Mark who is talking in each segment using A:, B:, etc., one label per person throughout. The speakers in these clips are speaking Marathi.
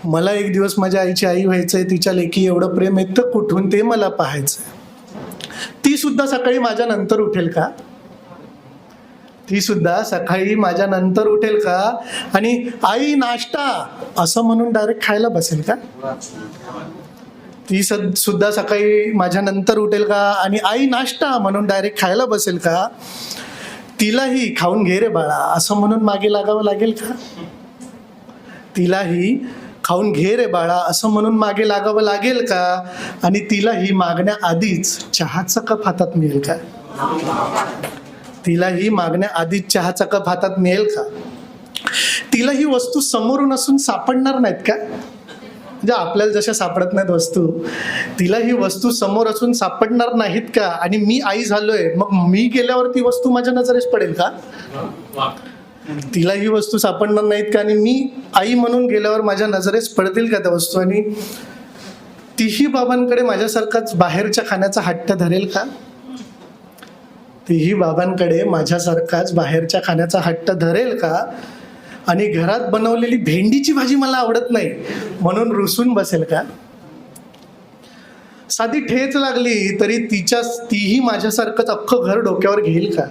A: मला एक दिवस माझ्या आईची आई व्हायचंय, तिच्या लेकी एवढं प्रेम येतं कुठून ते मला पाहायचंय. ती सुद्धा सकाळी माझ्या नंतर उठेल का? ती सुद्धा सकाळी माझ्या नंतर उठेल का? आणि आई नाश्ता असं म्हणून डायरेक्ट खायला बसेल का? ती सुद्धा सकाळी माझ्या नंतर उठेल का? आणि आई नाश्ता म्हणून डायरेक्ट खायला बसेल का? तिलाही खाऊन घे रे बाळा असं म्हणून मागे लागावं लागेल का? तिलाही खाऊन घे रे बाळा असं म्हणून मागे लागावं लागेल का? आणि तिलाही मागण्याआधीच चहाचा कप हातात मिळेल का? तिलाही मागण्याआधीच चहाचा कप हातात मिळेल का? तिला ही वस्तू समोरून असून सापडणार नाहीत का? म्हणजे आपल्याला जशा सापडत नाहीत वस्तू, तिला ही वस्तू समोर असून सापडणार नाहीत का? आणि मी आई झालोय, मग मी गेल्यावर ती वस्तू माझ्या नजरेस पडेल का? तिला ही वस्तू सापडणार नाहीत का? आणि मी आई म्हणून गेल्यावर माझ्या नजरेस पडतील का त्या वस्तू? आणि तीही बाबांकडे माझ्यासारखाच बाहेरच्या खाण्याचा हट्ट धरेल का? तीही बाबांकडे माझ्यासारखाच बाहेरच्या खाण्याचा हट्ट धरेल का? आणि घरात बनवलेली भेंडीची भाजी मला आवडत नाही म्हणून रुसून बसेल का? साधी ठेच लागली तरी तीही माझ्यासारखंच अख्खं घर डोक्यावर घेईल का?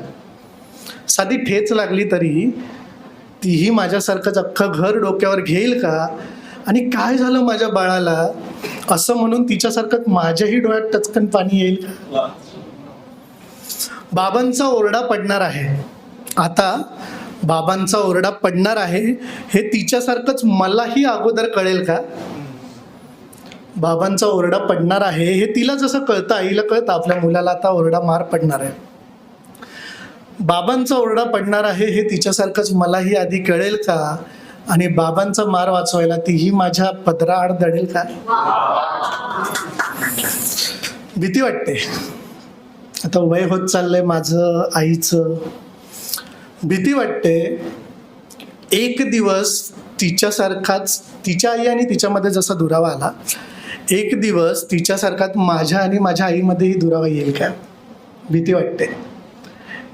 A: साधी ठेच लागली तरी तीही माझ्यासारखंच अख्खं घर डोक्यावर घेईल का? आणि काय झालं माझ्या बाळाला असं म्हणून तिच्यासारखंच माझ्याही डोळ्यात टचकन पाणी येईल का? बाबांचा ओरडा पडणार आहे, आता बाबांचा ओरडा पडणार आहे हे तिच्यासारखंच मलाही अगोदर कळेल का? बाबांचा ओरडा पडणार आहे हे तिला जसं कळतं, आईला कळतं आपल्या मुलाला आता ओरडा मार पडणार आहे. बाबांचा ओरडा पडणार आहे हे तिच्यासारखंच मलाही आधी कळेल का? आणि बाबांचा मार वाचवायला तीही माझ्या पदराआड दडेल का? भीती वाटते. आता वय होत चाललंय माझं आईचं. भीती वाटते एक दिवस तिच्यासारखाच, तिच्या आई आणि तिच्यामध्ये जसा दुरावा आला, एक दिवस तिच्यासारखाच माझ्या आणि माझ्या आईमध्येही दुरावा येईल का? भीती वाटते.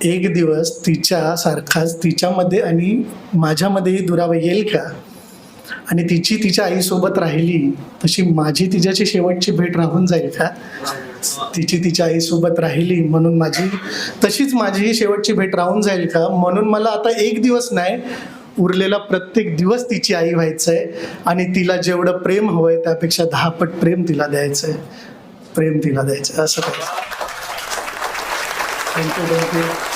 A: एक दिवस तिच्यासारखाच तिच्यामध्ये आणि माझ्यामध्येही दुरावा येईल का? आणि तिची तिच्या आईसोबत राहिली तशी माझी तिच्याची शेवटची भेट राहून जाईल का? तिची तिच्या आईसोबत राहिली म्हणून तशीच माझीही शेवटची भेट राहून जाईल का? म्हणून मला आता एक दिवस नाही, उरलेला प्रत्येक दिवस तिची आई व्हायचंय आणि तिला जेवढं प्रेम हवंय त्यापेक्षा 10 पट प्रेम तिला द्यायचंय, प्रेम तिला द्यायचंय. असं काय. थँक्यू.